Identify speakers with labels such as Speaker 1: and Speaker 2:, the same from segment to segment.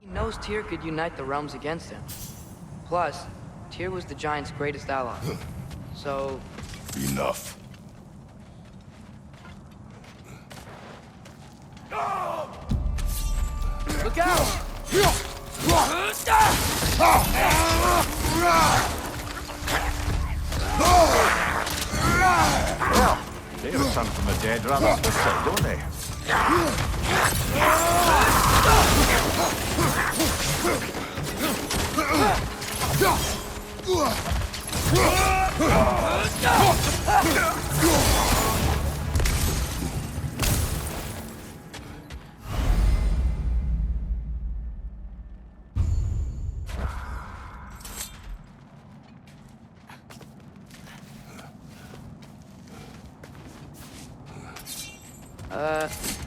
Speaker 1: He knows Tyr could unite the realms against him. Plus, Tyr was the Giant's greatest ally. So...
Speaker 2: Enough.
Speaker 1: Look out!
Speaker 3: Well, they return from the dead rather swiftly, don't they?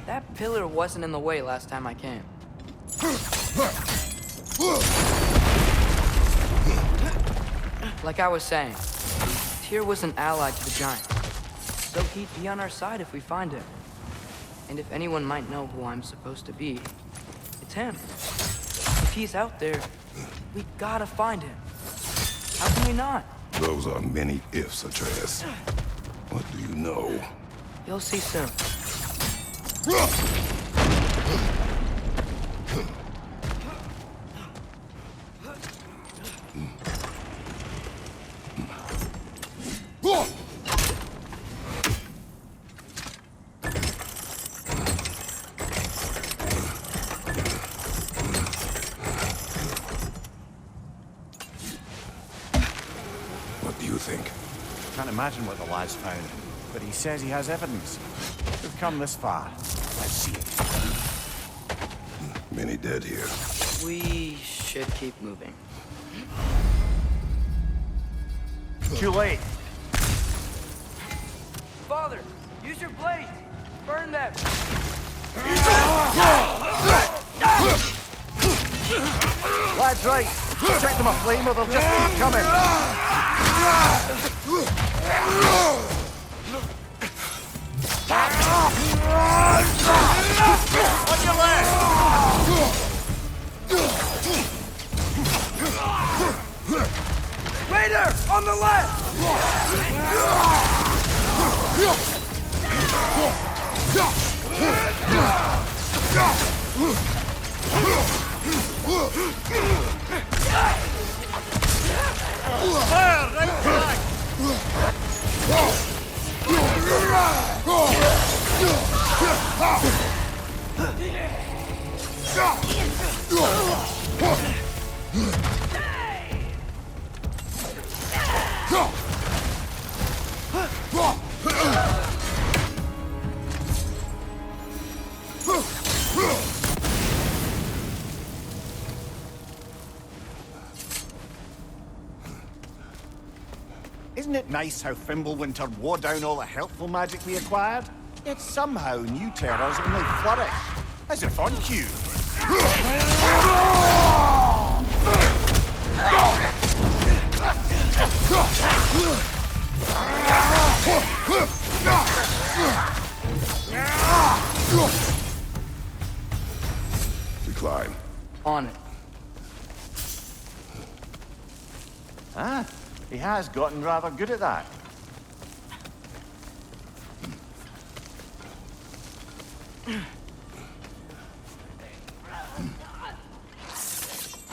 Speaker 1: That pillar wasn't in the way last time I came. Like I was saying, Tyr was an ally to the Giant, so he'd be on our side if we find him. And if anyone might know who I'm supposed to be, it's him. If he's out there, we gotta find him. How can we not?
Speaker 2: Those are many ifs, Atreus. What do you know?
Speaker 1: You'll see soon.
Speaker 2: What do you think?
Speaker 3: Can't imagine what the lad's found, but he says he has evidence. We've come this far. Let's see it.
Speaker 2: Many dead here.
Speaker 1: We should keep moving.
Speaker 3: Too late.
Speaker 1: Father, use your blades! Burn them!
Speaker 3: Lad's right. Check them aflame or they'll just keep coming. On your left!
Speaker 1: Raider! On the left!
Speaker 3: Fire! Right flank! Isn't it nice how Fimbulwinter wore down all the helpful magic we acquired? Yet somehow new terrors only flourish. As if on cue.
Speaker 2: We climb.
Speaker 1: On it.
Speaker 3: Ah, he has gotten rather good at that.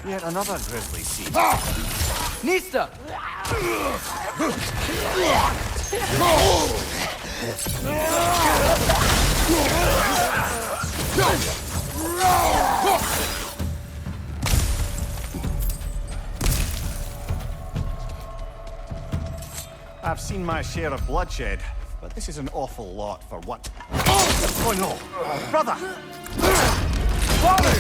Speaker 3: Yet another grisly scene.
Speaker 1: Nista!
Speaker 3: I've seen my share of bloodshed, but this is an awful lot for what? Oh no! Brother! Father!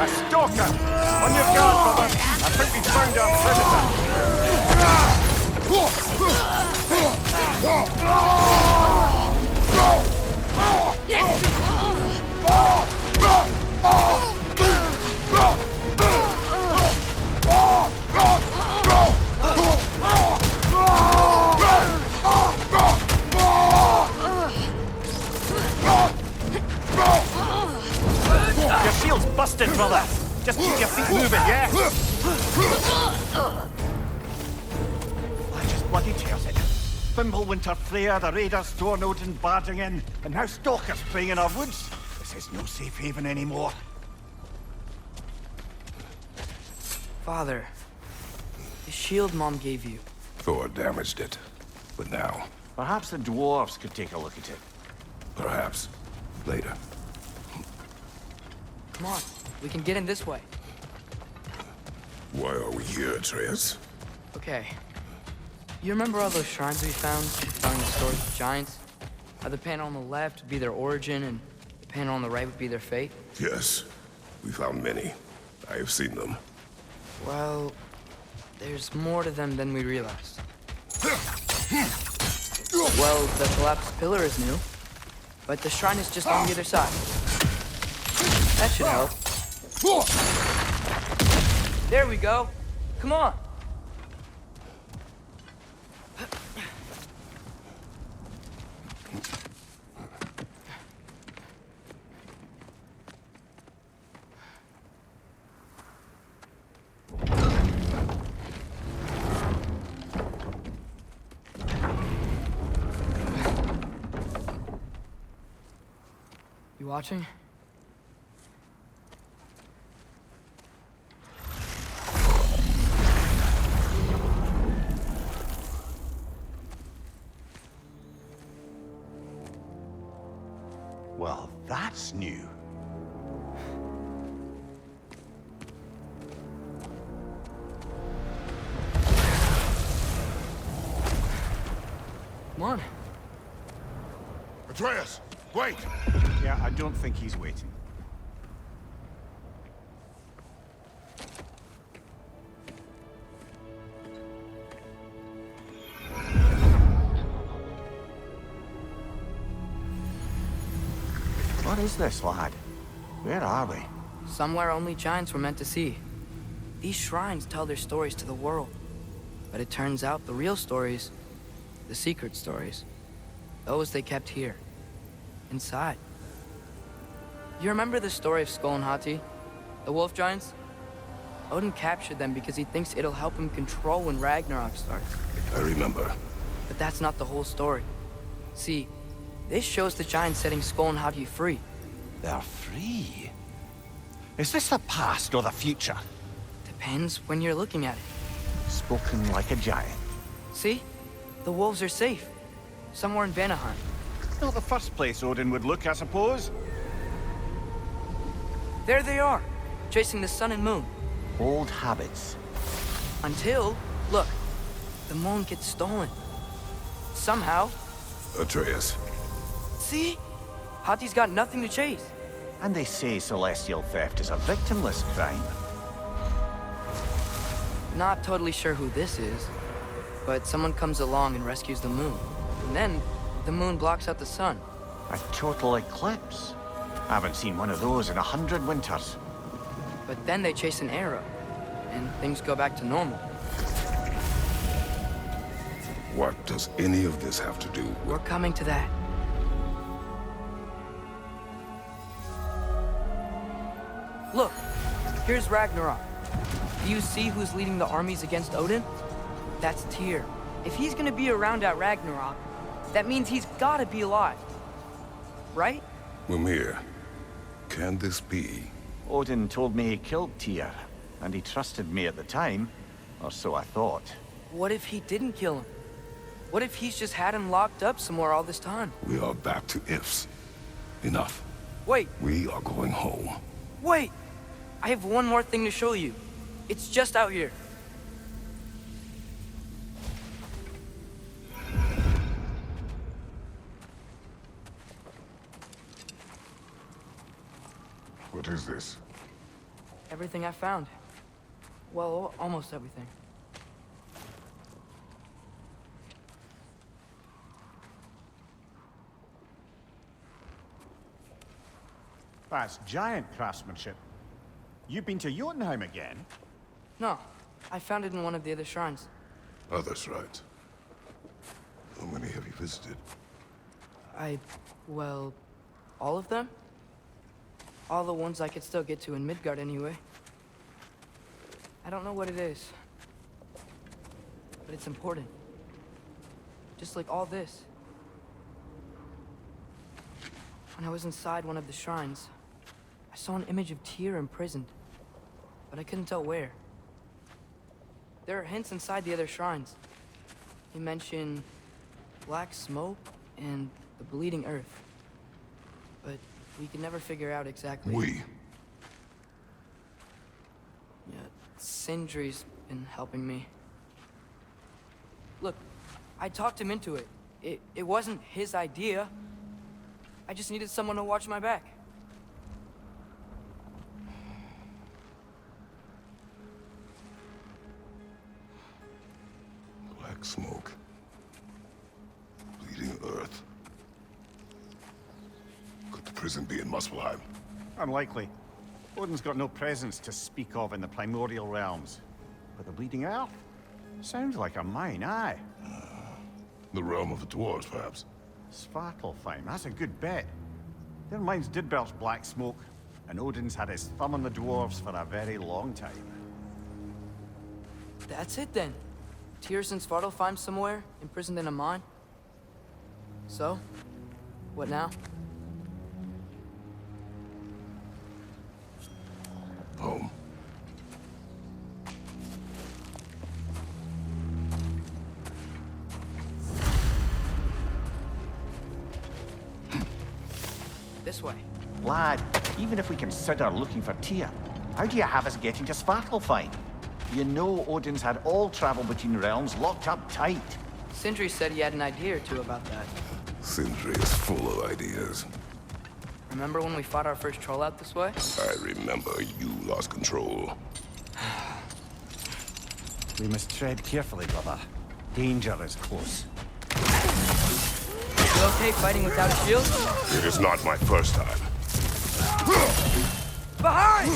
Speaker 3: A stalker! On your guard, brother! I think we found our predator! Fimbulwinter Freya, the raiders torn Odin barging in, and now stalkers preying in our woods. This is no safe haven anymore.
Speaker 1: Father, the shield Mom gave you.
Speaker 2: Thor damaged it. But now,
Speaker 3: Perhaps the dwarves could take a look at it.
Speaker 2: perhaps, later.
Speaker 1: Come on, we can get in this way.
Speaker 2: Why are we here, Atreus?
Speaker 1: Okay. You remember all those shrines we found, telling the stories of giants? How the panel on the left would be their origin, and the panel on the right would be their fate?
Speaker 2: Yes, we found many. I have seen them.
Speaker 1: Well, there's more to them than we realized. Well, the collapsed pillar is new, but the shrine is just on the other side. That should help. There we go. Come on. You watching?
Speaker 3: Well, that's new.
Speaker 1: Come on.
Speaker 2: Atreus, wait!
Speaker 3: Yeah, I don't think he's waiting. What is this, lad? Where are we?
Speaker 1: Somewhere only giants were meant to see. These shrines tell their stories to the world. But it turns out the real stories, the secret stories, those they kept here, inside. You remember the story of Skull and Hati, the wolf giants? Odin captured them because he thinks it'll help him control when Ragnarok starts.
Speaker 2: I remember.
Speaker 1: But that's not the whole story. See, this shows the giants setting Skull and Hati free.
Speaker 3: They're free. Is this the past or the future?
Speaker 1: Depends when you're looking at it.
Speaker 3: Spoken like a giant.
Speaker 1: See? The wolves are safe. Somewhere in Vanaheim.
Speaker 3: Not the first place Odin would look, I suppose.
Speaker 1: There they are, chasing the sun and moon.
Speaker 3: Old habits.
Speaker 1: Until, look, the moon gets stolen. Somehow.
Speaker 2: Atreus,
Speaker 1: See? Hati's got nothing to chase.
Speaker 3: And they say celestial theft is a victimless crime.
Speaker 1: Not totally sure who this is, but someone comes along and rescues the moon. And then, the moon blocks out the sun.
Speaker 3: A total eclipse. Haven't seen one of those in 100 winters.
Speaker 1: But then they chase an arrow, and things go back to normal.
Speaker 2: what does any of this have to do with...
Speaker 1: We're coming to that. Look, here's Ragnarok. Do you see who's leading the armies against Odin? That's Tyr. If he's gonna be around at Ragnarok, that means he's gotta be alive. Right?
Speaker 2: Mimir, can this be?
Speaker 3: Odin told me he killed Tyr, and he trusted me at the time, or so I thought.
Speaker 1: What if he didn't kill him? What if he's just had him locked up somewhere all this time?
Speaker 2: We are back to ifs. Enough.
Speaker 1: Wait,
Speaker 2: We are going home.
Speaker 1: wait! I have one more thing to show you. It's just out here.
Speaker 2: What is this?
Speaker 1: Everything I found. Well, almost everything.
Speaker 3: That's giant craftsmanship. You've been to Jotunheim again?
Speaker 1: No, I found it in one of the other shrines.
Speaker 2: Others, right? How many have you visited?
Speaker 1: Well, all of them? All the ones I could still get to in Midgard anyway. I don't know what it is, but it's important. just like all this. When I was inside one of the shrines, I saw an image of Tyr imprisoned, but I couldn't tell where. There are hints inside the other shrines. They mention black smoke and the bleeding earth, but we could never figure out exactly. Yeah, Sindri's been helping me. Look, I talked him into it. It wasn't his idea. I just needed someone to watch my back.
Speaker 2: Black smoke. Bleeding earth. Could the prison be in Muspelheim?
Speaker 3: Unlikely. Odin's got no presence to speak of in the primordial realms. But the bleeding earth? Sounds like a mine, aye.
Speaker 2: The realm of the dwarves, perhaps.
Speaker 3: Svartalfheim, that's a good bet. Their mines did belch black smoke, and Odin's had his thumb on the dwarves for a very long time.
Speaker 1: That's it then. Tyr's in Svartalfheim somewhere, imprisoned in a mine. So, what now?
Speaker 2: Home.
Speaker 1: This way.
Speaker 3: Lad, even if we consider looking for Tyr, how do you have us getting to Svartalfheim? You know Odin's had all travel between realms locked up tight.
Speaker 1: Sindri said he had an idea or two about that.
Speaker 2: Sindri is full of ideas.
Speaker 1: Remember when we fought our first troll out this way?
Speaker 2: I remember you lost control.
Speaker 3: We must tread carefully, brother. Danger is close.
Speaker 1: You okay fighting without a shield?
Speaker 2: It is not my first time.
Speaker 1: Behind!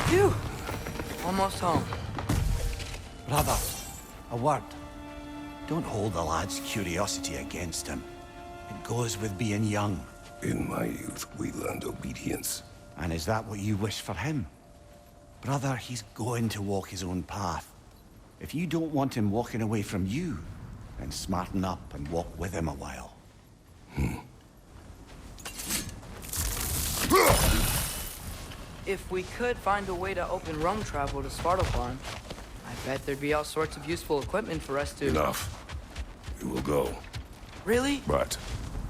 Speaker 1: Phew! Almost home.
Speaker 3: Brother, a word. Don't hold the lad's curiosity against him. It goes with being young.
Speaker 2: In my youth, we learned obedience.
Speaker 3: And is that what you wish for him? Brother, he's going to walk his own path. If you don't want him walking away from you, then smarten up and walk with him a while.
Speaker 1: If we could find a way to open roam travel to Svartalfheim, I bet there'd be all sorts of useful equipment for us to...
Speaker 2: Enough. We will go.
Speaker 1: Really?
Speaker 2: But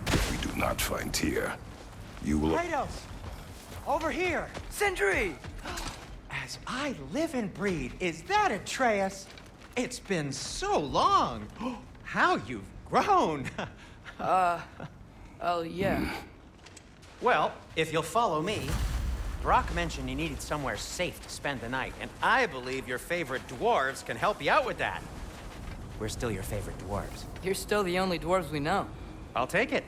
Speaker 2: if we do not find Tyr, you will...
Speaker 4: Kratos! Over here!
Speaker 1: Sindri!
Speaker 4: As I live and breathe, is that Atreus? It's been so long! How you've grown!
Speaker 1: Oh, yeah.
Speaker 4: Well, if you'll follow me, Brock mentioned you needed somewhere safe to spend the night, and I believe your favorite dwarves can help you out with that. We're still your favorite dwarves.
Speaker 1: You're still the only dwarves we know.
Speaker 4: I'll take it.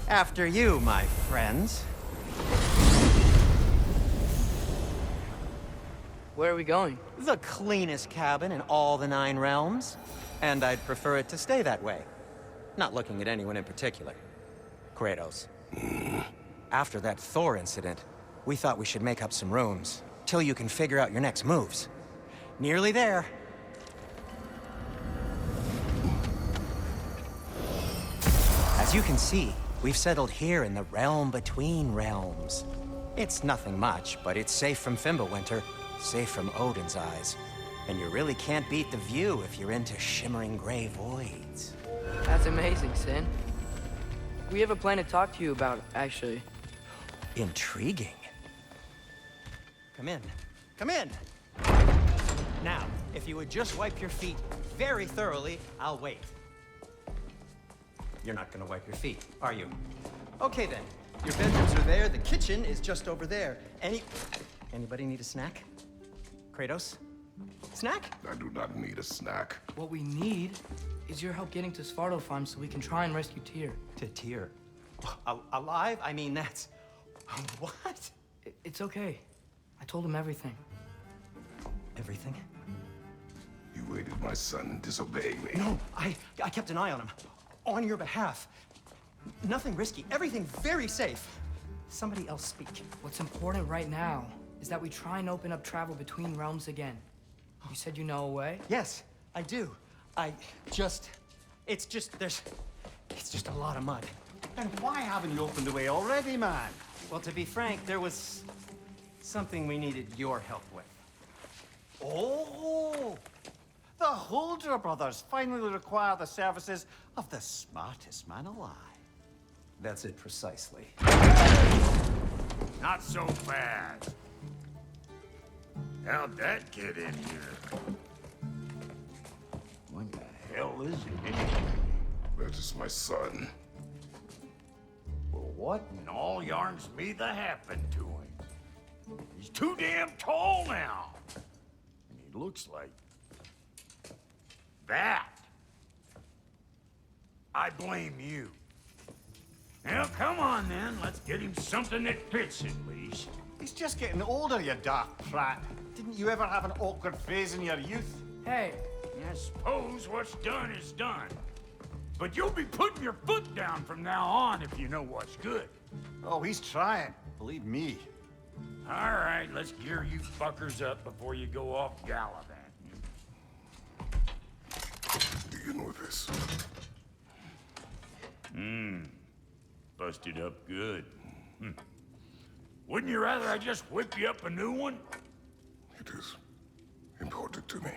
Speaker 4: After you, my friends.
Speaker 1: Where are we going?
Speaker 4: The cleanest cabin in all the 9 realms. And I'd prefer it to stay that way. Not looking at anyone in particular. Kratos. After that Thor incident, we thought we should make up some rooms, till you can figure out your next moves. Nearly there. As you can see, we've settled here in the realm between realms. It's nothing much, but it's safe from Fimbulwinter, safe from Odin's eyes. And you really can't beat the view if you're into shimmering gray voids.
Speaker 1: That's amazing, Sin. We have a plan to talk to you about, actually.
Speaker 4: Intriguing. Come in. Come in! Now, if you would just wipe your feet very thoroughly, I'll wait. You're not gonna wipe your feet, are you? Okay then. Your bedrooms are there, the kitchen is just over there. Anybody need a snack? Kratos? Snack?
Speaker 2: I do not need a snack.
Speaker 1: What we need is your help getting to Svartalfheim so we can try and rescue Tyr.
Speaker 4: To Tyr. Alive? I mean, that's... What?
Speaker 1: It's okay. I told him everything.
Speaker 4: Everything?
Speaker 2: You aided my son disobeying me.
Speaker 4: No, I kept an eye on him. On your behalf. Nothing risky. Everything very safe. Somebody else speak.
Speaker 1: What's important right now is that we try and open up travel between realms again. You said you know a way?
Speaker 4: Yes, I do. It's just a lot of mud.
Speaker 3: And why haven't you opened the way already, man?
Speaker 4: Well, to be frank, there was something we needed your help with.
Speaker 3: Oh! The Holder brothers finally require the services of the smartest man alive.
Speaker 4: That's it precisely.
Speaker 5: Not so fast. How'd that get in here? What the hell is it anyway?
Speaker 2: That is my son.
Speaker 5: Well, what in all yarns me that happened to him? He's too damn tall now. And he looks like... that. I blame you. Now, come on then. Let's get him something that fits at least.
Speaker 3: He's just getting older, you dark prat. Didn't you ever have an awkward phase in your youth?
Speaker 1: Hey,
Speaker 5: I suppose what's done is done. But you'll be putting your foot down from now on if you know what's good.
Speaker 3: Oh, he's trying. Believe me.
Speaker 5: All right, let's gear you fuckers up before you go off gallivanting.
Speaker 2: Begin with this.
Speaker 5: Busted up good. Wouldn't you rather I just whip you up a new one?
Speaker 2: It is important to me.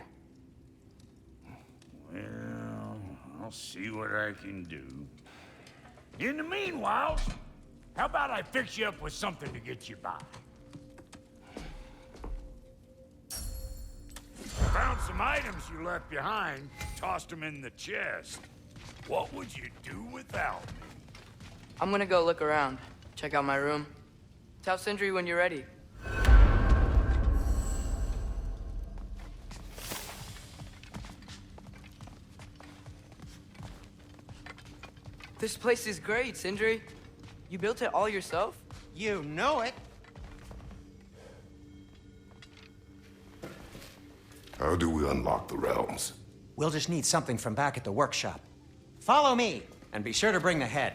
Speaker 5: Well, I'll see what I can do. In the meanwhile, how about I fix you up with something to get you by? Found some items you left behind, tossed them in the chest. What would you do without me?
Speaker 1: I'm gonna go look around. Check out my room. Tell Sindri when you're ready. This place is great, Sindri. You built it all yourself?
Speaker 4: You know it.
Speaker 2: How do we unlock the realms?
Speaker 4: We'll just need something from back at the workshop. Follow me, and be sure to bring the head.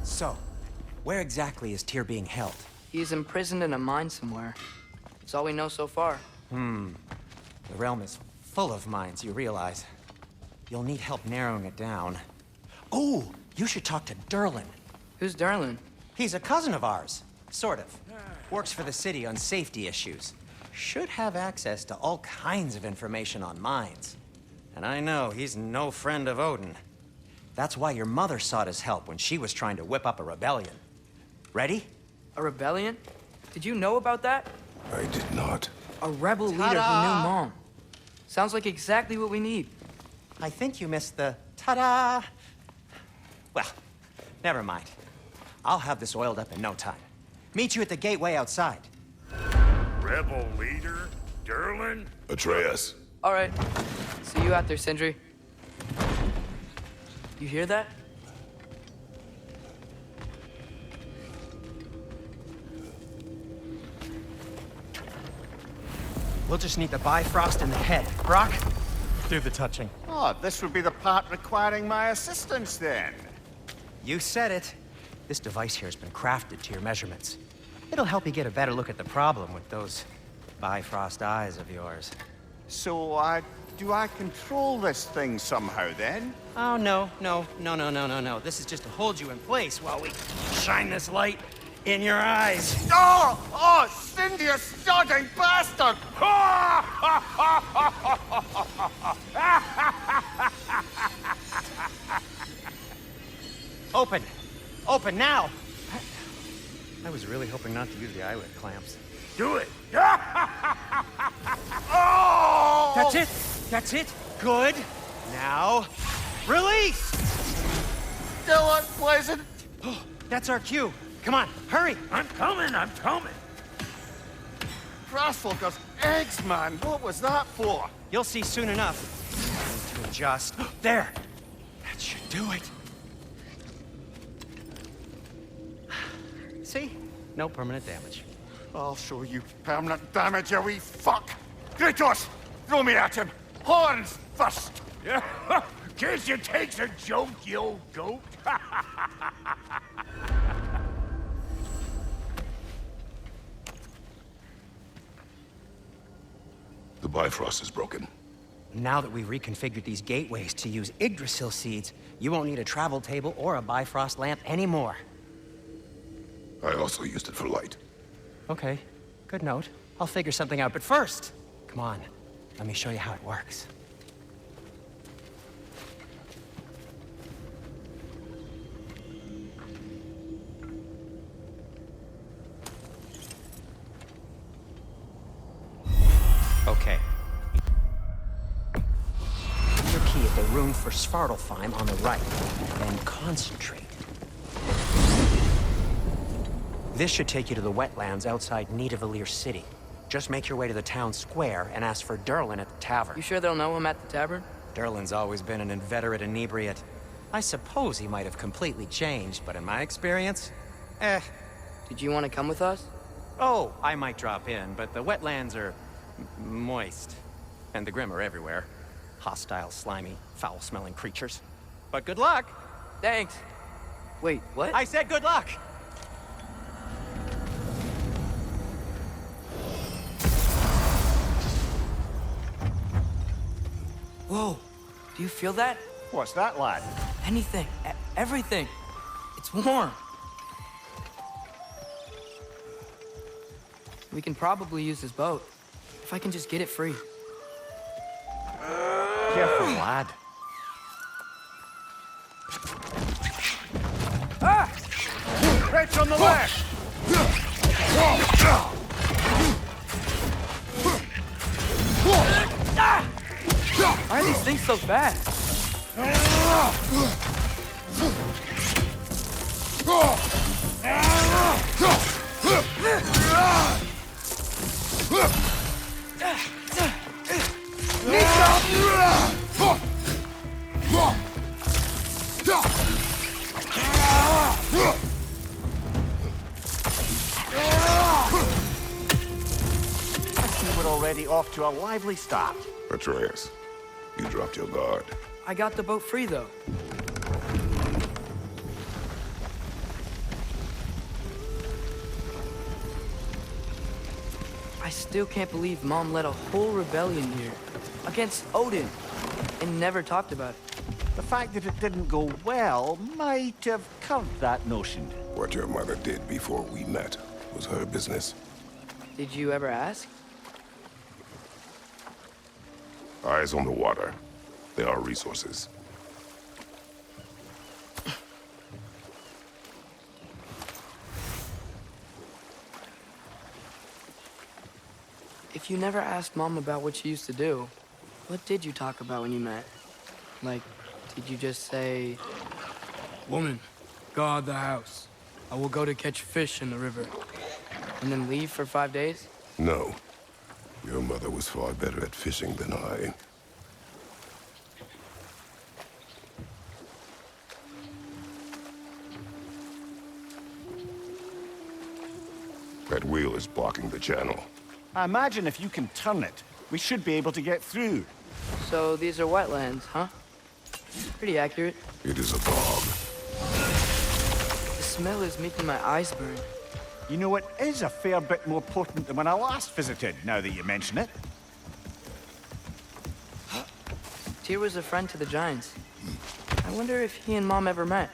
Speaker 4: So, where exactly is Tyr being held?
Speaker 1: He's imprisoned in a mine somewhere. That's all we know so far.
Speaker 4: The realm is full of mines, you realize. You'll need help narrowing it down. Oh, you should talk to Durlin.
Speaker 1: Who's Durlin?
Speaker 4: He's a cousin of ours, sort of. Works for the city on safety issues. Should have access to all kinds of information on mines. And I know he's no friend of Odin. That's why your mother sought his help when she was trying to whip up a rebellion. Ready?
Speaker 1: A rebellion? Did you know about that?
Speaker 2: I did not.
Speaker 1: A rebel leader who knew Mom. Sounds like exactly what we need.
Speaker 4: I think you missed the ta-da. Well, never mind. I'll have this oiled up in no time. Meet you at the gateway outside.
Speaker 5: Rebel leader? Durlin?
Speaker 2: Atreus.
Speaker 1: All right. See you out there, Sindri. You hear that?
Speaker 4: We'll just need the Bifrost in the head. Brock, do the touching.
Speaker 3: Oh, this would be the part requiring my assistance then.
Speaker 4: You said it. This device here has been crafted to your measurements. It'll help you get a better look at the problem with those Bifrost eyes of yours.
Speaker 3: So, do I control this thing somehow then?
Speaker 4: Oh, no. This is just to hold you in place while we shine this light in your eyes.
Speaker 3: Oh, Cindy, you sodding bastard!
Speaker 4: Open now! I was really hoping not to use the eyelid clamps.
Speaker 5: Do it!
Speaker 3: Oh!
Speaker 4: That's it! Good! Now, release!
Speaker 3: Still unpleasant.
Speaker 4: That's our cue. Come on, hurry!
Speaker 5: I'm coming!
Speaker 3: Grassfuckers, eggs, man! What was that for?
Speaker 4: You'll see soon enough. I need to adjust. There! That should do it. See? No permanent damage.
Speaker 3: I'll show you permanent damage, you wee fuck! Kratos! Throw me at him! Horns first!
Speaker 5: Yeah, guess you takes a joke, you old goat.
Speaker 2: The Bifrost is broken.
Speaker 4: Now that we've reconfigured these gateways to use Yggdrasil seeds, you won't need a travel table or a Bifrost lamp anymore.
Speaker 2: I also used it for light.
Speaker 4: Okay, good note. I'll figure something out, but first, come on, let me show you how it works. Okay. Your key at the room for Svartalfheim on the right, then concentrate. This should take you to the wetlands outside Nidavellir City. Just make your way to the town square and ask for Durlin at the tavern.
Speaker 1: You sure they'll know him at the tavern?
Speaker 4: Durlin's always been an inveterate inebriate. I suppose he might have completely changed, but in my experience,
Speaker 1: Did you want to come with us?
Speaker 4: Oh, I might drop in, but the wetlands are moist. And the Grim are everywhere. Hostile, slimy, foul-smelling creatures. But good luck!
Speaker 1: Thanks. Wait, what?
Speaker 4: I said good luck!
Speaker 1: Whoa, do you feel that?
Speaker 3: What's that, lad?
Speaker 1: Anything, everything. It's warm. We can probably use this boat. If I can just get it free.
Speaker 3: Careful, lad.
Speaker 1: Ah!
Speaker 3: Right on the left!
Speaker 1: Why are these things so fast?
Speaker 3: I see we're already off to a lively start.
Speaker 2: Atreus, you dropped your guard.
Speaker 1: I got the boat free, though. I still can't believe Mom led a whole rebellion here. Against Odin. And never talked about it.
Speaker 3: The fact that it didn't go well might have curbed that notion.
Speaker 2: What your mother did before we met was her business.
Speaker 1: Did you ever ask?
Speaker 2: Eyes on the water. There are resources.
Speaker 1: If you never asked Mom about what she used to do, what did you talk about when you met? Like, did you just say, "Woman, guard the house. I will go to catch fish in the river," and then leave for 5 days?
Speaker 2: No. Your mother was far better at fishing than I. That wheel is blocking the channel.
Speaker 3: I imagine if you can turn it, we should be able to get through.
Speaker 1: So these are wetlands, huh? Pretty accurate.
Speaker 2: It is a bog.
Speaker 1: The smell is making my eyes burn.
Speaker 3: You know, it is a fair bit more potent than when I last visited, now that you mention it.
Speaker 1: Tyr was a friend to the Giants. I wonder if he and Mom ever met.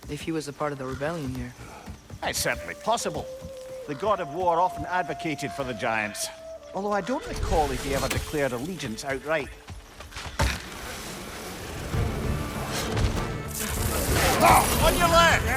Speaker 1: If he was a part of the rebellion here.
Speaker 3: It's certainly possible. The god of war often advocated for the Giants. Although I don't recall if he ever declared allegiance outright. On your left!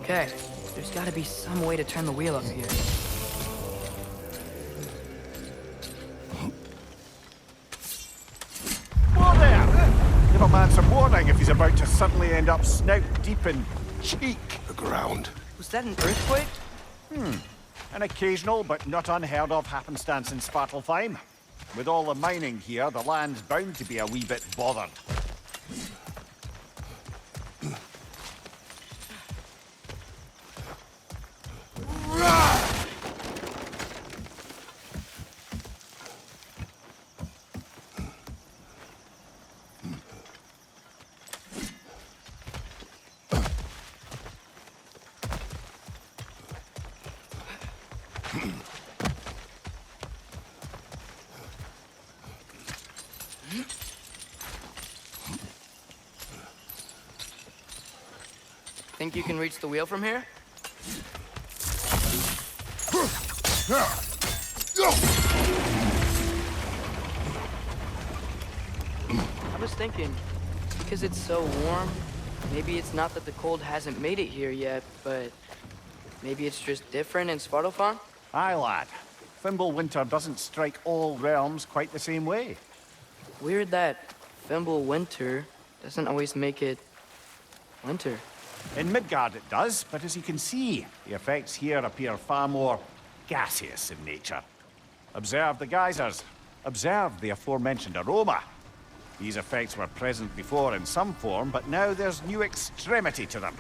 Speaker 1: Okay, there's gotta be some way to turn the wheel up here.
Speaker 3: Whoa there! Give a man some warning if he's about to suddenly end up snout deep in cheek.
Speaker 2: The ground.
Speaker 1: Was that an earthquake?
Speaker 3: An occasional but not unheard of happenstance in Svartalfheim. With all the mining here, the land's bound to be a wee bit bothered.
Speaker 1: Think you can reach the wheel from here? I was thinking, because it's so warm, maybe it's not that the cold hasn't made it here yet, but maybe it's just different in Svartalfheim?
Speaker 3: Aye, lad. Winter doesn't strike all realms quite the same way.
Speaker 1: Weird that Winter doesn't always make it winter.
Speaker 3: In Midgard it does, but as you can see, the effects here appear far more gaseous in nature. Observe the geysers. Observe the aforementioned aroma. These effects were present before in some form, but now there's new extremity to them.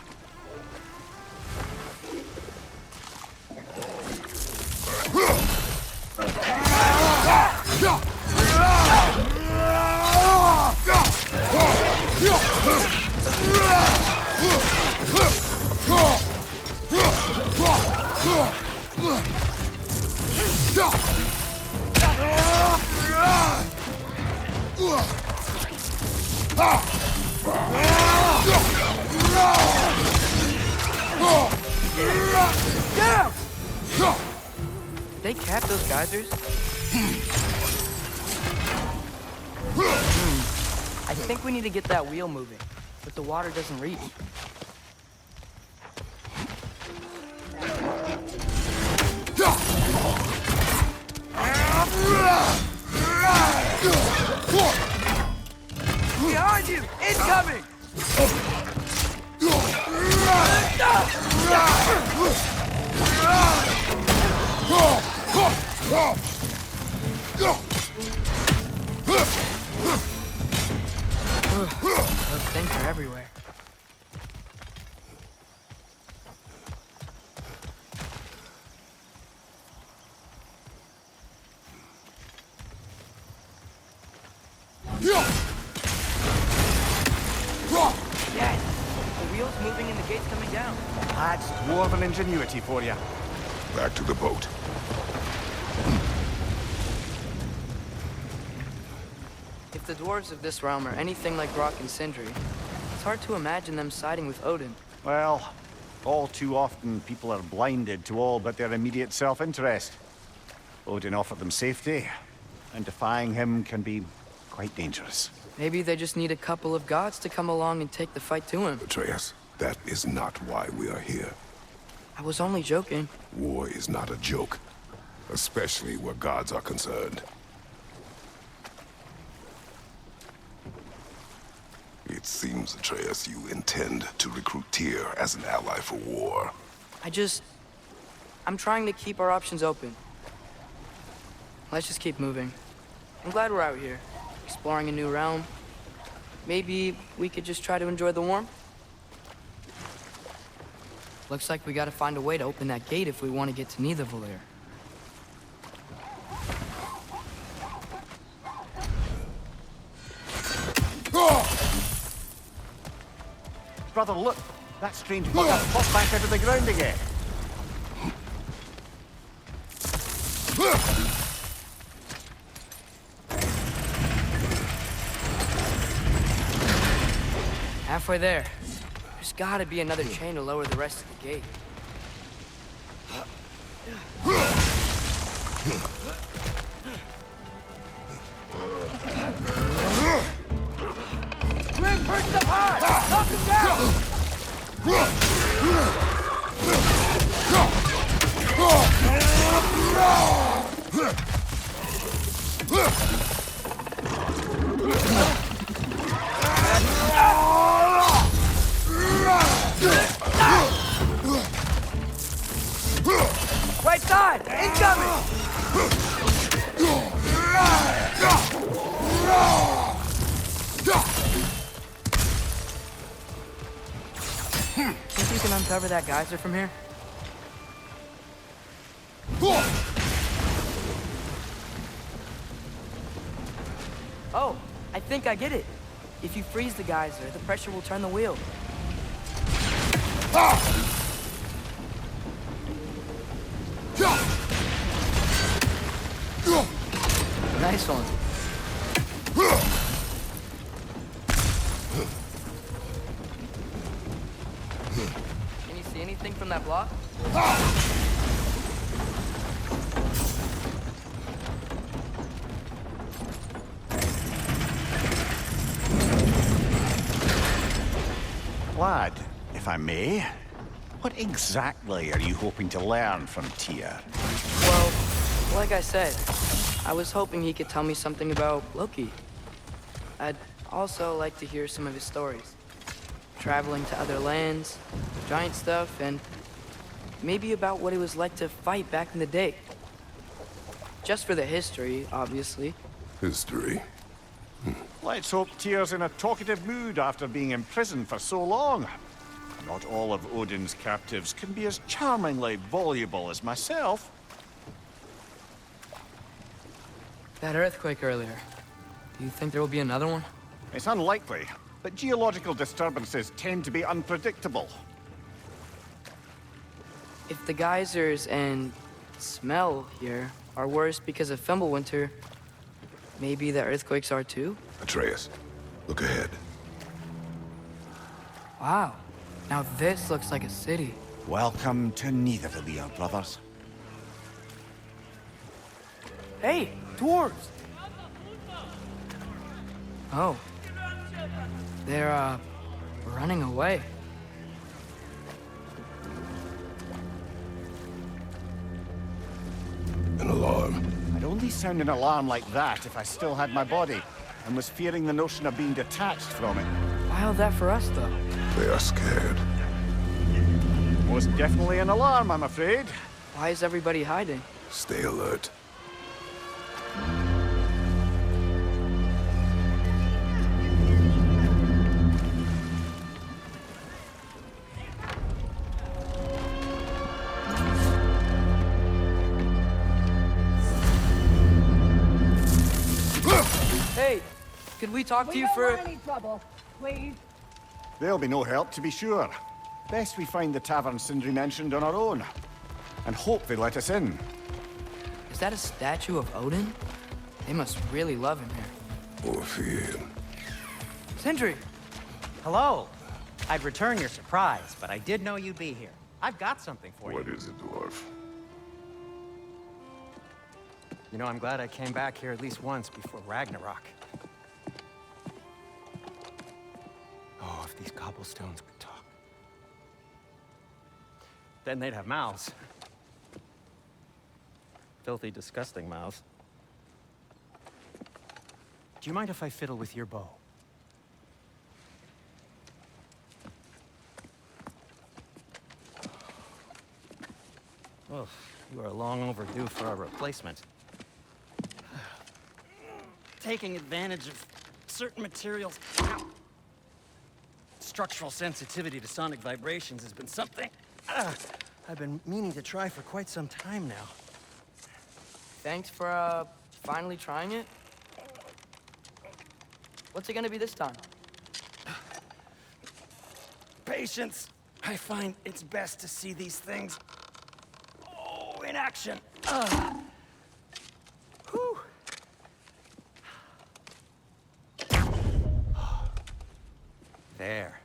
Speaker 1: They cap those geysers? I think we need to get that wheel moving, but the water doesn't reach. Behind you! Incoming! Those things are everywhere. Yes! The wheel's moving and the gate's coming down.
Speaker 3: That's dwarven ingenuity for you.
Speaker 2: Back to the boat.
Speaker 1: If the dwarves of this realm are anything like Rock and Sindri, it's hard to imagine them siding with Odin.
Speaker 3: Well, all too often people are blinded to all but their immediate self-interest. Odin offered them safety, and defying him can be quite dangerous.
Speaker 1: Maybe they just need a couple of gods to come along and take the fight to him.
Speaker 2: Atreus, that is not why we are here.
Speaker 1: I was only joking.
Speaker 2: War is not a joke, especially where gods are concerned. It seems, Atreus, you intend to recruit Tyr as an ally for war.
Speaker 1: I'm trying to keep our options open. Let's just keep moving. I'm glad we're out here, exploring a new realm. Maybe we could just try to enjoy the warmth? Looks like we gotta find a way to open that gate if we want to get to Nidavellir.
Speaker 3: Brother, look! That strange bugger popped back out of the ground again.
Speaker 1: Halfway there. There's gotta be another chain to lower the rest of the gate. Right side! Incoming! Think you can uncover that geyser from here? Oh, I think I get it. If you freeze the geyser, the pressure will turn the wheel. Nice one. Can you see anything from that block?
Speaker 3: Lad, if I may, what exactly are you hoping to learn from Tyr?
Speaker 1: Well, like I said, I was hoping he could tell me something about Loki. I'd also like to hear some of his stories. Traveling to other lands, giant stuff, and maybe about what it was like to fight back in the day. Just for the history, obviously.
Speaker 2: History.
Speaker 3: Let's hope Tyr's in a talkative mood after being imprisoned for so long. Not all of Odin's captives can be as charmingly voluble as myself.
Speaker 1: That earthquake earlier. Do you think there will be another one?
Speaker 3: It's unlikely, but geological disturbances tend to be unpredictable.
Speaker 1: If the geysers and smell here are worse because of Fimbulwinter, maybe the earthquakes are too?
Speaker 2: Atreus, look ahead.
Speaker 1: Wow. Now this looks like a city.
Speaker 3: Welcome to Nidavellir, brothers.
Speaker 1: Hey, dwarves! Oh. They're, running away.
Speaker 2: An alarm.
Speaker 3: I'd only sound an alarm like that if I still had my body, and was fearing the notion of being detached from it.
Speaker 1: Why all that for us, though?
Speaker 2: They are scared.
Speaker 3: Most definitely an alarm, I'm afraid.
Speaker 1: Why is everybody hiding?
Speaker 2: Stay alert.
Speaker 1: Hey, could we talk to you
Speaker 6: don't
Speaker 1: for...
Speaker 6: want any trouble, please.
Speaker 3: There'll be no help, to be sure. Best we find the tavern Sindri mentioned on our own. And hope they let us in.
Speaker 1: Is that a statue of Odin? They must really love him here.
Speaker 2: Or fear him.
Speaker 1: Sindri!
Speaker 4: Hello. I'd return your surprise, but I did know you'd be here. I've got something for you.
Speaker 2: What is it, dwarf?
Speaker 4: You know, I'm glad I came back here at least once before Ragnarok. Oh, if these cobblestones could talk. Then they'd have mouths. Filthy, disgusting mouths. Do you mind if I fiddle with your bow? Well, you are long overdue for a replacement. Taking advantage of certain materials. Structural sensitivity to sonic vibrations has been something I've been meaning to try for quite some time now.
Speaker 1: Thanks for, finally trying it. What's it gonna be this time?
Speaker 4: Patience. I find it's best to see these things, in action. Whew. There.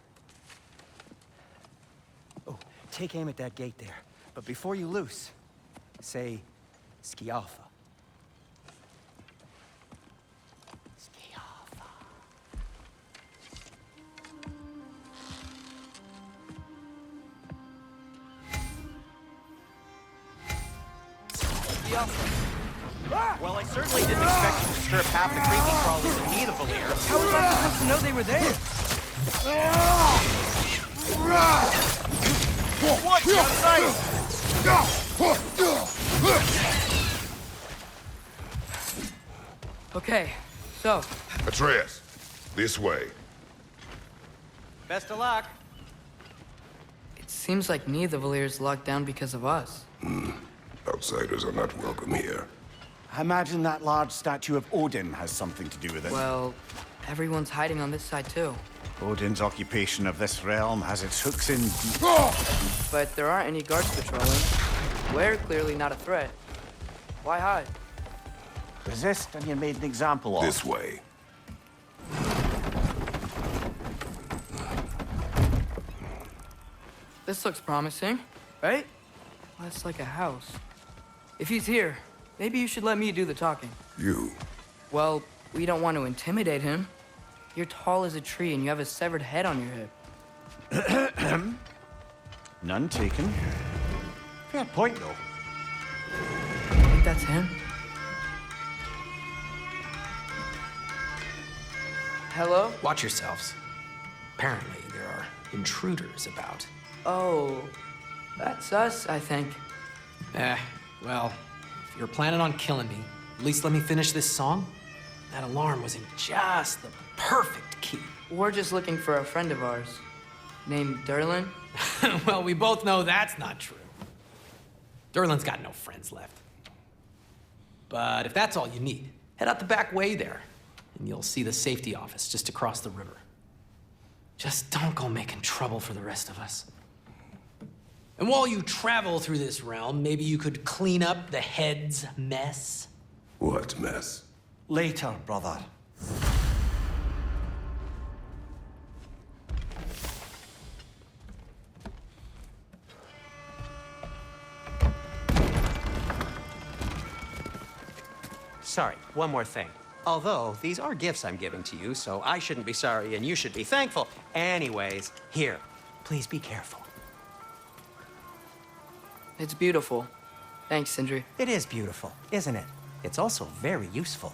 Speaker 4: Oh, take aim at that gate there. But before you loose, say, Skialfa. Skialfa.
Speaker 1: Skialfa.
Speaker 4: Well, I certainly didn't expect you to disturb half the creepy crawlies and me, the Valir.
Speaker 1: How was I supposed to know they were there?
Speaker 3: Watch your sight!
Speaker 1: Okay, so,
Speaker 2: Atreus, this way.
Speaker 4: Best of luck.
Speaker 1: it seems like neither of the Valyr's locked down because of us.
Speaker 2: Outsiders are not welcome here.
Speaker 3: I imagine that large statue of Odin has something to do with it.
Speaker 1: Well, everyone's hiding on this side too.
Speaker 3: Odin's occupation of this realm has its hooks in deep.
Speaker 1: But there aren't any guards patrolling. We're clearly not a threat. Why hide?
Speaker 3: Resist and you're made an example of.
Speaker 2: This way.
Speaker 1: This looks promising, right? Well, it's like a house. If he's here, maybe you should let me do the talking.
Speaker 2: You.
Speaker 1: Well, we don't want to intimidate him. You're tall as a tree and you have a severed head on your hip.
Speaker 3: None taken. Fair point, though.
Speaker 1: I think that's him. Hello?
Speaker 7: Watch yourselves. Apparently, there are intruders about.
Speaker 1: Oh, that's us, I think.
Speaker 7: Well, if you're planning on killing me, at least let me finish this song. That alarm was in just the perfect key.
Speaker 1: We're just looking for a friend of ours named Durlin.
Speaker 7: Well, we both know that's not true. Durlin's got no friends left. But if that's all you need, head out the back way there, and you'll see the safety office just across the river. Just don't go making trouble for the rest of us. And while you travel through this realm, maybe you could clean up the head's mess.
Speaker 2: What mess?
Speaker 3: Later, brother.
Speaker 4: Sorry, one more thing. Although, these are gifts I'm giving to you, so I shouldn't be sorry and you should be thankful. Anyways, here, please be careful.
Speaker 1: It's beautiful. Thanks, Sindri.
Speaker 4: It is beautiful, isn't it? It's also very useful.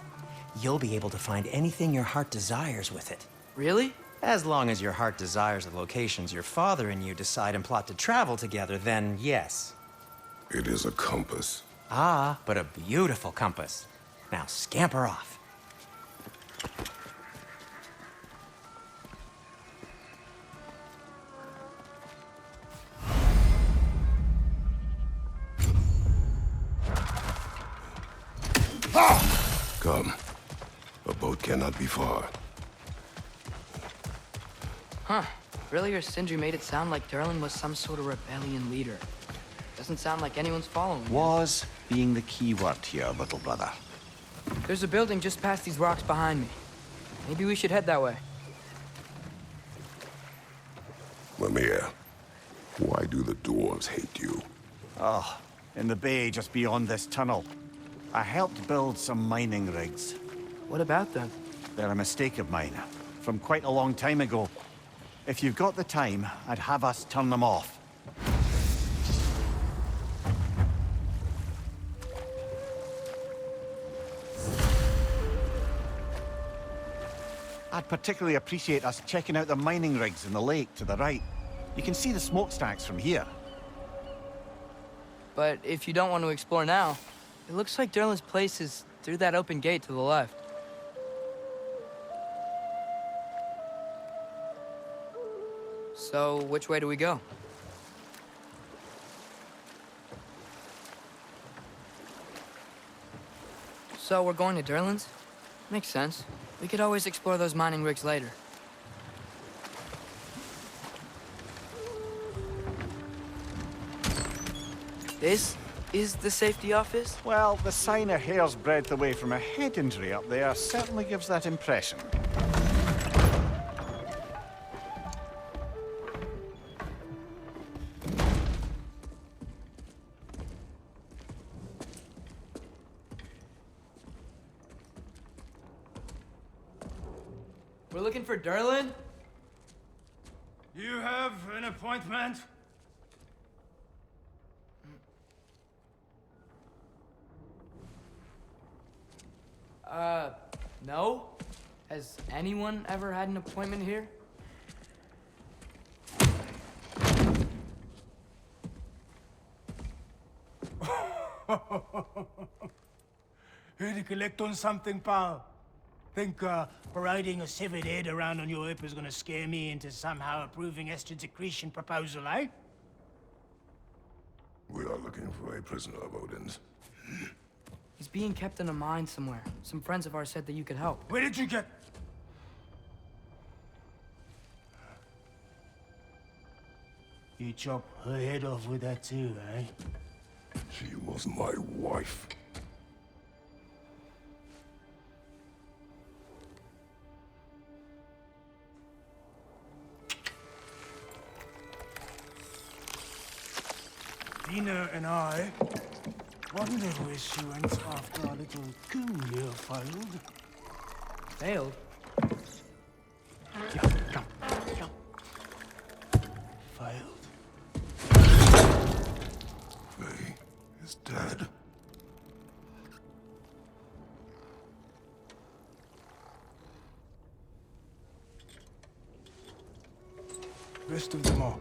Speaker 4: You'll be able to find anything your heart desires with it.
Speaker 1: Really?
Speaker 4: As long as your heart desires the locations your father and you decide and plot to travel together, then yes.
Speaker 2: It is a compass.
Speaker 4: Ah, but a beautiful compass. Now scamper off.
Speaker 2: Come. A boat cannot be far.
Speaker 1: Huh. Earlier, Sindri made it sound like Durlin was some sort of rebellion leader. Doesn't sound like anyone's following him.
Speaker 3: Was being the key word here, little brother.
Speaker 1: There's a building just past these rocks behind me. Maybe we should head that way.
Speaker 2: Mimir, why do the dwarves hate you?
Speaker 3: Oh, in the bay just beyond this tunnel. I helped build some mining rigs.
Speaker 1: What about them?
Speaker 3: They're a mistake of mine, from quite a long time ago. If you've got the time, I'd have us turn them off. I'd particularly appreciate us checking out the mining rigs in the lake to the right. You can see the smokestacks from here.
Speaker 1: But if you don't want to explore now, it looks like Durlin's place is through that open gate to the left. So, which way do we go? So, we're going to Durlin's? Makes sense. We could always explore those mining rigs later. This is the safety office?
Speaker 3: Well, the sign a hair's breadth away from a head injury up there certainly gives that impression.
Speaker 1: We're looking for Durlin?
Speaker 8: You have an appointment?
Speaker 1: No? Has anyone ever had an appointment here?
Speaker 8: Here to collect on something, pal? Think, parading a severed head around on your hip is gonna scare me into somehow approving Esther's accretion proposal, eh?
Speaker 2: We are looking for a prisoner of Odin's.
Speaker 1: He's being kept in a mine somewhere. Some friends of ours said that you could help.
Speaker 8: Where did you get... You chop her head off with that too, eh?
Speaker 2: She was my wife.
Speaker 8: Dina and I wonder where she went after our little coup here failed.
Speaker 1: Failed?
Speaker 8: Come. Failed.
Speaker 2: Faye is dead.
Speaker 8: Rest of them are.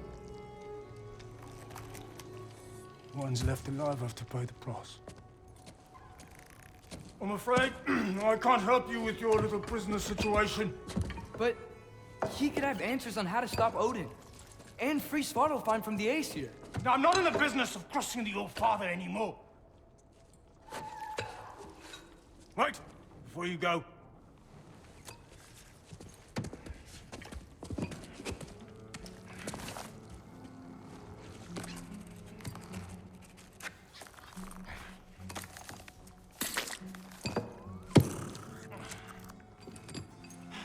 Speaker 8: Ones left alive have to pay the price. I'm afraid I can't help you with your little prisoner situation.
Speaker 1: But he could have answers on how to stop Odin. And free Svartalfheim from the Aesir.
Speaker 8: Now, I'm not in the business of crossing the old father anymore. Right, before you go.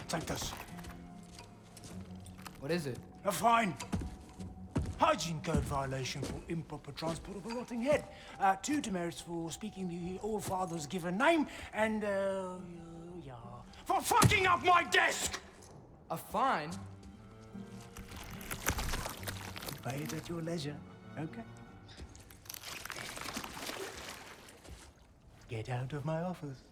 Speaker 8: Take this.
Speaker 1: What is it?
Speaker 8: A fine. Hygiene code violation for improper transport of a rotting head. 2 demerits for speaking the All-Father's given name, and, yeah, for fucking up my desk!
Speaker 1: A fine?
Speaker 8: Pay it at your leisure, okay? Get out of my office.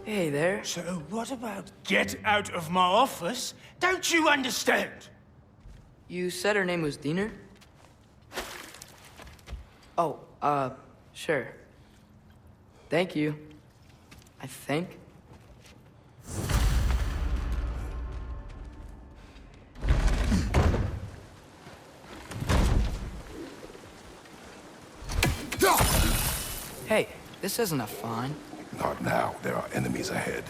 Speaker 1: Hey there.
Speaker 8: So what about get out of my office? Don't you understand?
Speaker 1: You said her name was Diener? Oh, sure. Thank you. I think. Hey, this isn't a fine.
Speaker 2: Not now. There are enemies ahead.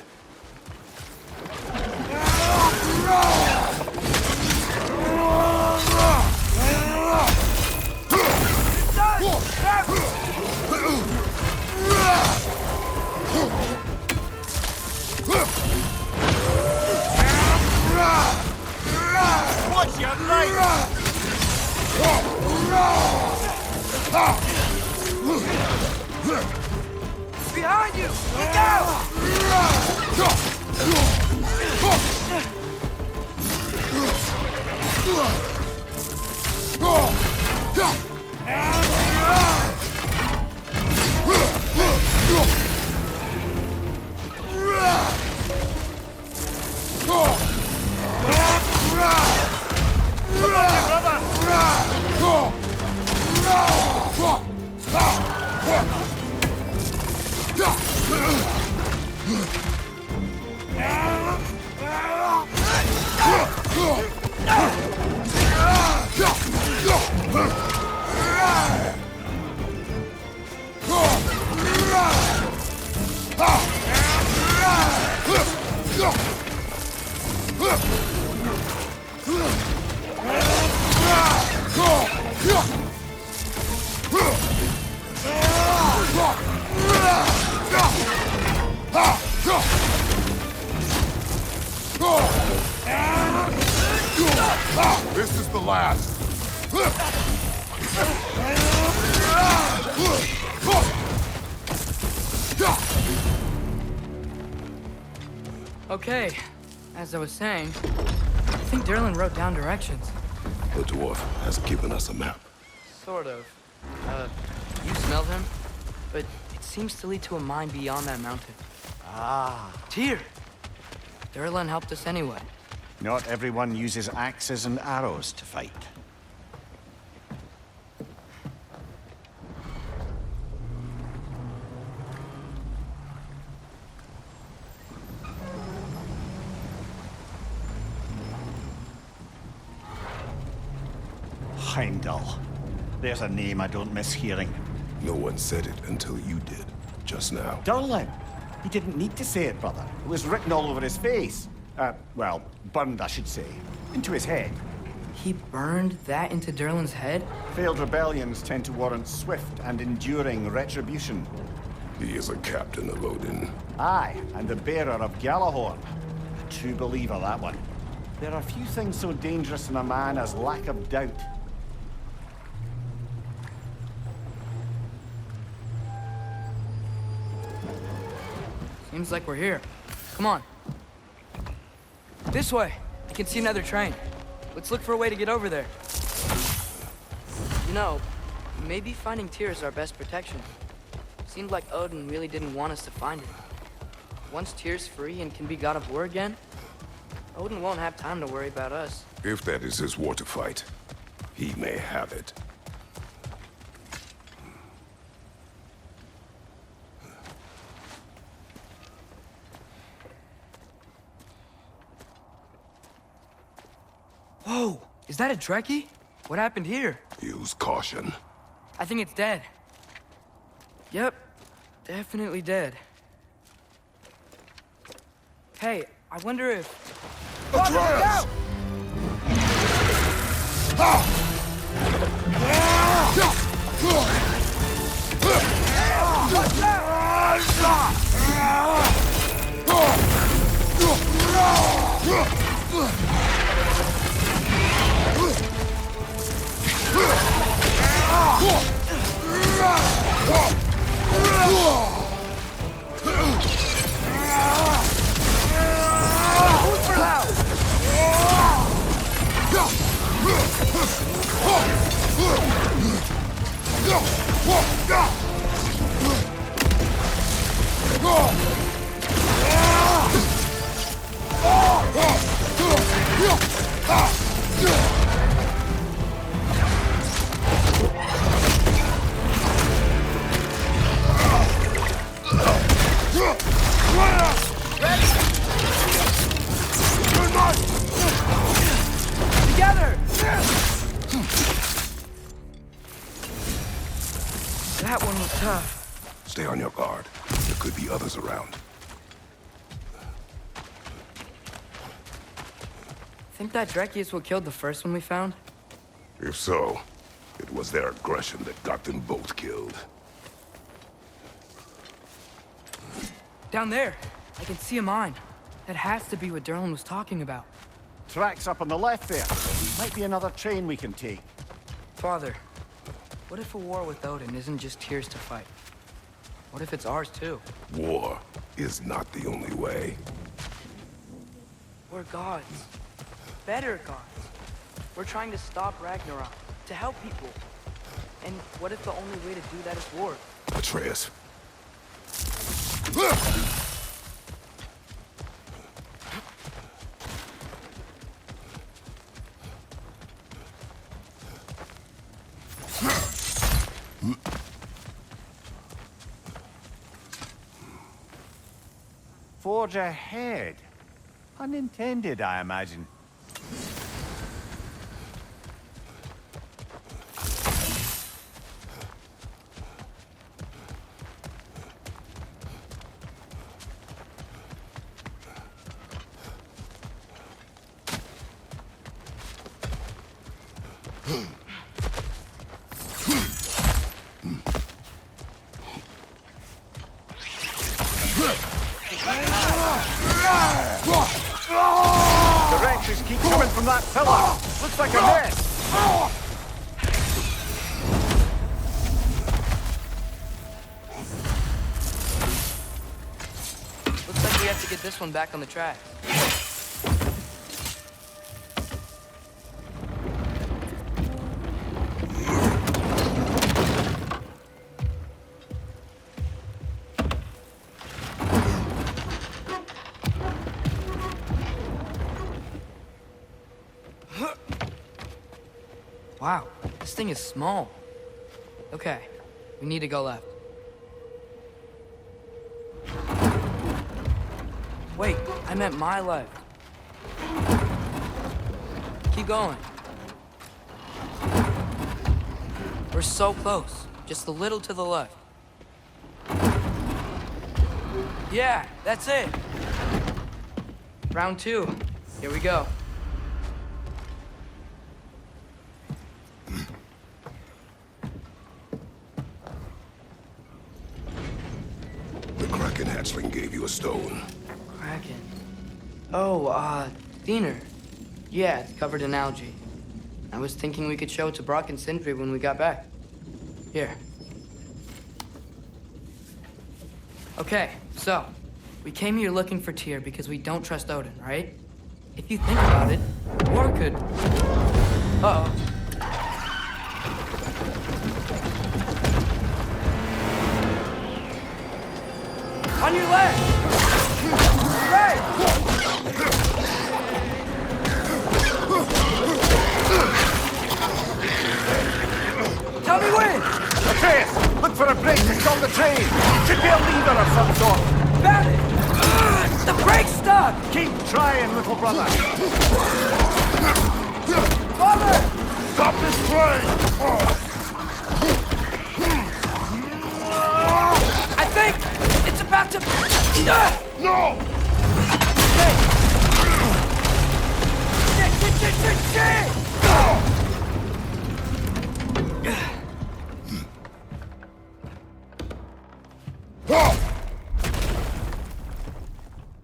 Speaker 3: What's your name?
Speaker 1: Behind you! Look out!
Speaker 2: This is the last.
Speaker 1: Okay, as I was saying, think Derlin wrote down directions.
Speaker 2: The dwarf has given us a map.
Speaker 1: Sort of. You smelled him? But it seems to lead to a mine beyond that mountain.
Speaker 3: Ah.
Speaker 1: Tyr! Derlin helped us anyway.
Speaker 3: Not everyone uses axes and arrows to fight. Heimdall. There's a name I don't miss hearing.
Speaker 2: No one said it until you did, just now.
Speaker 3: Derlin! He didn't need to say it, brother. It was written all over his face. Well, burned, I should say. Into his head.
Speaker 1: He burned that into Derlin's head?
Speaker 3: Failed rebellions tend to warrant swift and enduring retribution.
Speaker 2: He is a captain of Odin.
Speaker 3: Aye, and the bearer of Gjallarhorn. A true believer, that one. There are few things so dangerous in a man as lack of doubt.
Speaker 1: Seems like we're here. Come on. This way. I can see another train. Let's look for a way to get over there. You know, maybe finding Tyr is our best protection. Seemed like Odin really didn't want us to find it. Once Tyr's free and can be god of war again, Odin won't have time to worry about us.
Speaker 2: If that is his war to fight, he may have it.
Speaker 1: Whoa! Is that a Trekkie? What happened here?
Speaker 2: Use caution.
Speaker 1: I think it's dead. Yep. Definitely dead. Hey, I wonder if...
Speaker 2: Atreus!
Speaker 1: Together! That one was tough.
Speaker 2: Stay on your guard. There could be others around.
Speaker 1: Think that Trekkie is what killed the first one we found?
Speaker 2: If so, it was their aggression that got them both killed.
Speaker 1: Down there, I can see a mine. That has to be what Derlin was talking about.
Speaker 3: Tracks up on the left there. Might be another train we can take.
Speaker 1: Father, what if a war with Odin isn't just Tyr's to fight? What if it's ours too?
Speaker 2: War is not the only way.
Speaker 1: We're gods. Better gods. We're trying to stop Ragnarok, to help people. And what if the only way to do that is war?
Speaker 2: Atreus.
Speaker 3: Forge ahead. Unintended, I imagine. The wrenches keep coming from that pillar. Looks like a mess.
Speaker 1: Looks like we have to get this one back on the track. Wow, this thing is small. Okay, we need to go left. Wait, I meant my left. Keep going. We're so close. Just a little to the left. Yeah, that's it. Round 2. Here we go.
Speaker 2: The Kraken hatchling gave you a stone.
Speaker 1: Kraken. Oh, Diener. Yeah, it's covered in algae. I was thinking we could show it to Brock and Sindri when we got back. Here. Okay, so, we came here looking for Tyr because we don't trust Odin, right? If you think about it, war could... Uh-oh. On your left! Right! Tell me when!
Speaker 3: Atreus, look for a brake to stop the train. Should be a lever of some sort.
Speaker 1: Found it! The brake's stuck!
Speaker 3: Keep trying, little brother.
Speaker 1: Father!
Speaker 2: Stop this train!
Speaker 1: I think it's about to...
Speaker 2: No!
Speaker 1: Shit!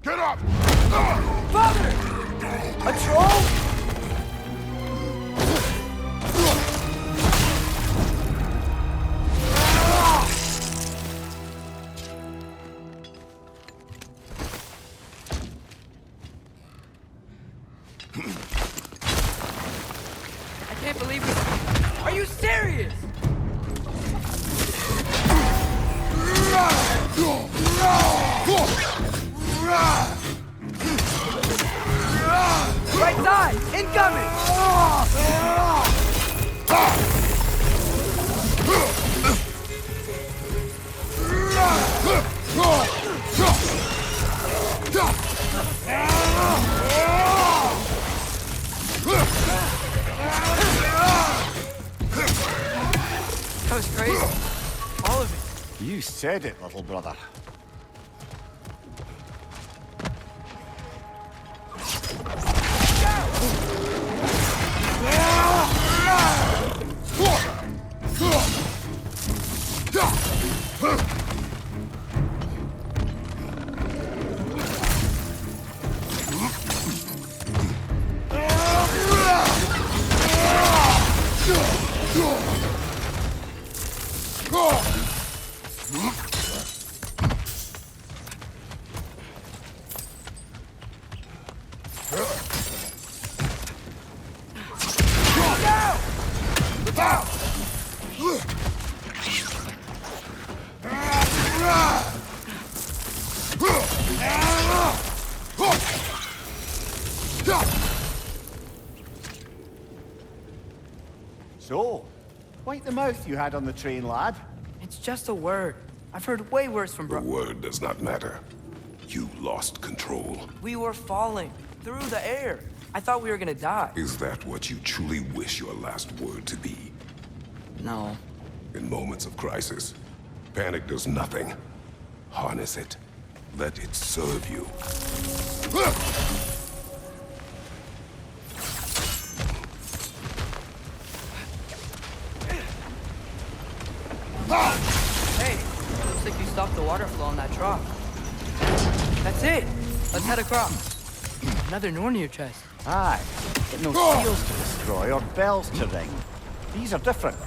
Speaker 2: Get up!
Speaker 1: Father! A troll? I can't believe it. Are you serious? Right side! Incoming! That was crazy. All of it.
Speaker 3: You said it, little brother. So, quite the mouth you had on the train, lad.
Speaker 1: It's just a word. I've heard way worse from
Speaker 2: The
Speaker 1: bro.
Speaker 2: word does not matter. You lost control.
Speaker 1: We were falling through the air. I thought we were gonna die.
Speaker 2: Is that what you truly wish your last word to be?
Speaker 1: No.
Speaker 2: In moments of crisis, panic does nothing. Harness it. Let it serve you.
Speaker 1: Hey, looks like you stopped the water flow on that trough. That's it. Let's head across. Another Nornir chest.
Speaker 3: Aye, but no seals to destroy or bells to ring. These are different.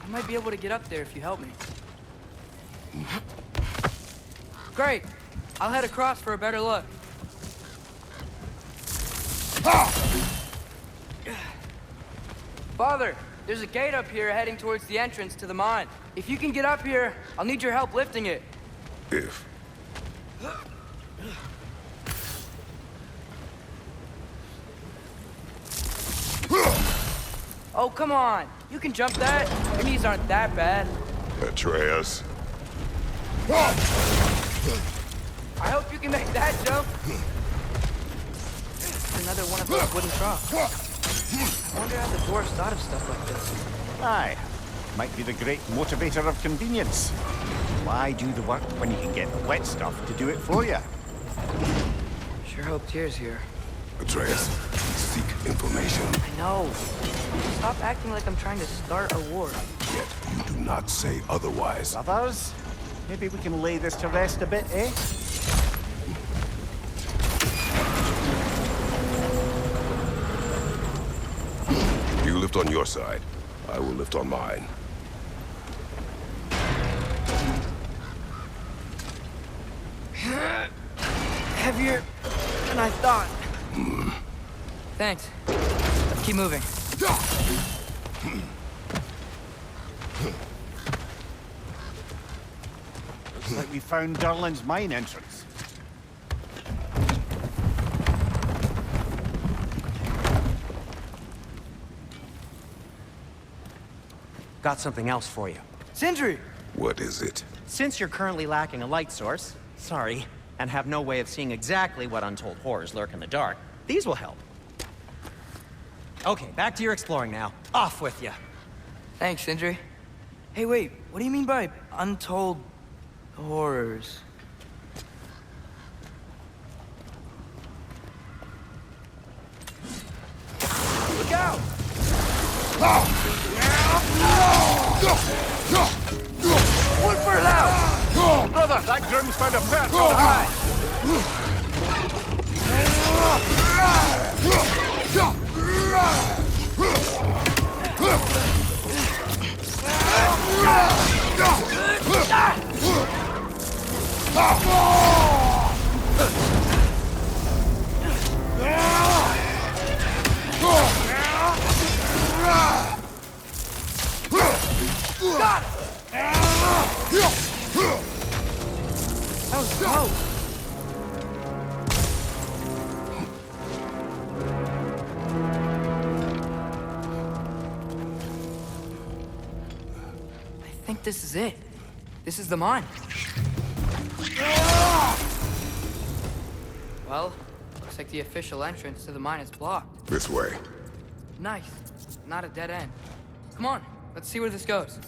Speaker 1: I might be able to get up there if you help me. Great. I'll head across for a better look. Father, there's a gate up here heading towards the entrance to the mine. If you can get up here, I'll need your help lifting it.
Speaker 2: If.
Speaker 1: Oh, come on. You can jump that. Your knees aren't that bad.
Speaker 2: Atreus.
Speaker 1: I hope you can make that jump. Another one of those wooden troughs. I wonder how the dwarves thought of stuff like this.
Speaker 3: Aye. Might be the great motivator of convenience. Why do the work when you can get the wet stuff to do it for you?
Speaker 1: Sure hope Tyr's here.
Speaker 2: Atreus, seek information.
Speaker 1: I know. Stop acting like I'm trying to start a war.
Speaker 2: Yet you do not say otherwise.
Speaker 3: Others? Maybe we can lay this to rest a bit, eh?
Speaker 2: You lift on your side. I will lift on mine.
Speaker 1: Heavier than I thought. Thanks. Let's keep moving.
Speaker 3: Looks like we found Durlin's mine entrance.
Speaker 4: Got something else for you.
Speaker 1: Sindri!
Speaker 2: What is it?
Speaker 4: Since you're currently lacking a light source, sorry, and have no way of seeing exactly what untold horrors lurk in the dark, these will help. Okay, back to your exploring now. Off with you.
Speaker 1: Thanks, Sindri. Hey, wait. What do you mean by untold horrors? Look out! One for now!
Speaker 3: Brother, that groom's found a perch on high!
Speaker 1: Got it! That was close. I think this is it. This is the mine. Well, looks like the official entrance to the mine is blocked.
Speaker 2: This way.
Speaker 1: Nice. Not a dead end. Come on, let's see where this goes.